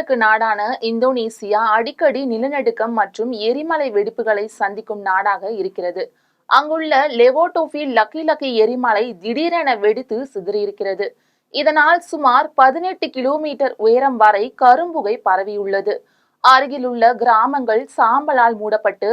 வடகிழக்கு நாடான இந்தோனேசியா அடிக்கடி நிலநடுக்கம் மற்றும் எரிமலை வெடிப்புகளை சந்திக்கும் நாடாக இருக்கிறது. அங்குள்ள லெவோடோபி லக்கி லக்கி எரிமலை திடீரென வெடித்து சிதறியிருக்கிறது. இதனால் சுமார் 18 கிலோமீட்டர் உயரம் வரை கரும்புகை பரவியுள்ளது. அருகிலுள்ள கிராமங்கள் சாம்பலால் மூடப்பட்டு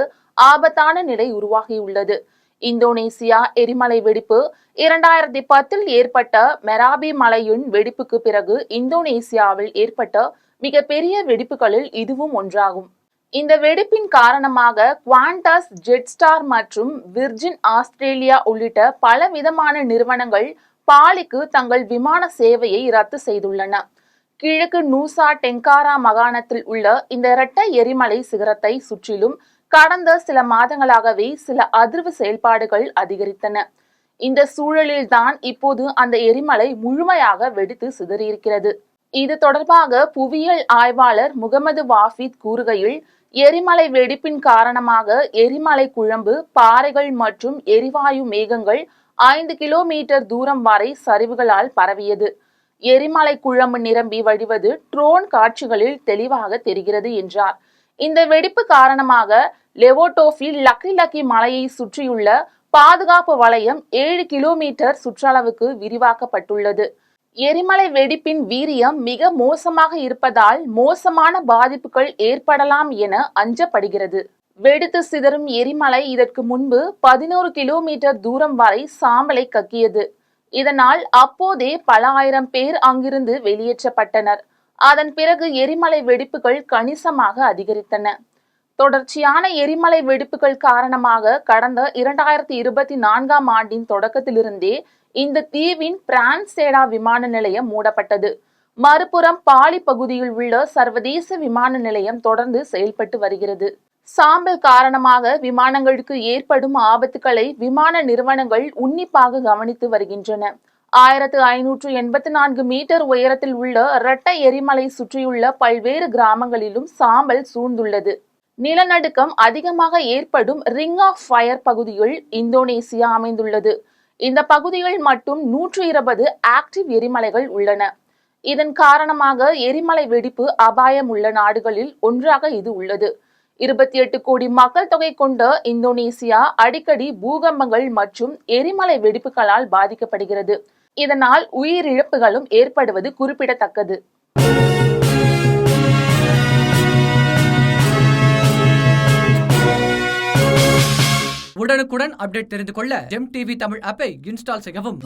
ஆபத்தான நிலை உருவாகியுள்ளது. இந்தோனேசியா எரிமலை வெடிப்பு 2010 ஏற்பட்ட மெராபி மலையின் வெடிப்புக்கு பிறகு இந்தோனேசியாவில் ஏற்பட்ட மிகப்பெரிய வெடிப்புகளில் இதுவும் ஒன்றாகும். இந்த வெடிப்பின் காரணமாக குவாண்டஸ், ஜெட்ஸ்டார் மற்றும் விர்ஜின் ஆஸ்திரேலியா உள்ளிட்ட பல விதமான நிறுவனங்கள் பாலிக்கு தங்கள் விமான சேவையை ரத்து செய்துள்ளன. கிழக்கு நூசா டெங்காரா மாகாணத்தில் உள்ள இந்த இரட்டை எரிமலை சிகரத்தை சுற்றிலும் கடந்த சில மாதங்களாகவே சில அதிர்வு செயல்பாடுகள் அதிகரித்தன. இந்த சூழலில்தான் இப்போது அந்த எரிமலை முழுமையாக வெடித்து சிதறியிருக்கிறது. இது தொடர்பாக புவியியல் ஆய்வாளர் முகமது வாஃபித் கூறுகையில், எரிமலை வெடிப்பின் காரணமாக எரிமலை குழம்பு, பாறைகள் மற்றும் எரிவாயு மேகங்கள் 5 கிலோமீட்டர் தூரம் வரை சரிவுகளால் பரவியது. எரிமலை குழம்பு நிரம்பி வழிவது ட்ரோன் காட்சிகளில் தெளிவாக தெரிகிறது என்றார். இந்த வெடிப்பு காரணமாக லெவோடோபி லக்கி லக்கி மலையை சுற்றியுள்ள பாதுகாப்பு வளையம் 7 கிலோமீட்டர் சுற்றளவுக்கு விரிவாக்கப்பட்டுள்ளது. எரிமலை வெடிப்பின் வீரியம் மிக மோசமாக இருப்பதால் மோசமான பாதிப்புகள் ஏற்படலாம் என அஞ்சப்படுகிறது. வெடித்து சிதறும் எரிமலை இதற்கு முன்பு 11 கிலோமீட்டர் தூரம் வரை சாம்பலை கக்கியது. இதனால் அப்போதே பல ஆயிரம் பேர் அங்கிருந்து வெளியேற்றப்பட்டனர். அதன் பிறகு எரிமலை வெடிப்புகள் கணிசமாக அதிகரித்தன. தொடர்ச்சியான எரிமலை வெடிப்புகள் காரணமாக கடந்த 2024ஆம் ஆண்டின் தொடக்கத்திலிருந்தே இந்த தீவின் பிரான்சேடா விமான நிலையம் மூடப்பட்டது. மறுபுறம் பாலி பகுதியில் உள்ள சர்வதேச விமான நிலையம் தொடர்ந்து செயல்பட்டு வருகிறது. சாம்பல் காரணமாக விமானங்களுக்கு ஏற்படும் ஆபத்துக்களை விமான நிறுவனங்கள் உன்னிப்பாக கவனித்து வருகின்றன. 1584 மீட்டர் உயரத்தில் உள்ள இரட்டை எரிமலை சுற்றியுள்ள பல்வேறு கிராமங்களிலும் சாம்பல் சூழ்ந்துள்ளது. நிலநடுக்கம் அதிகமாக ஏற்படும் ரிங் ஆஃப் ஃபயர் பகுதியில் இந்தோனேசியா அமைந்துள்ளது. இந்த பகுதியில் மட்டும் 120 ஆக்டிவ் எரிமலைகள் உள்ளன. இதன் காரணமாக எரிமலை வெடிப்பு அபாயம் உள்ள நாடுகளில் ஒன்றாக இது உள்ளது. 28 கோடி மக்கள் தொகை கொண்ட இந்தோனேசியா அடிக்கடி பூகம்பங்கள் மற்றும் எரிமலை வெடிப்புகளால் பாதிக்கப்படுகிறது. இதனால் உயிரிழப்புகளும் ஏற்படுவது குறிப்பிடத்தக்கது. உடனுக்குடன் அப்டேட் தெரிந்து கொள்ள ஜெம் டிவி தமிழ் ஆப்பை இன்ஸ்டால் செய்யவும்.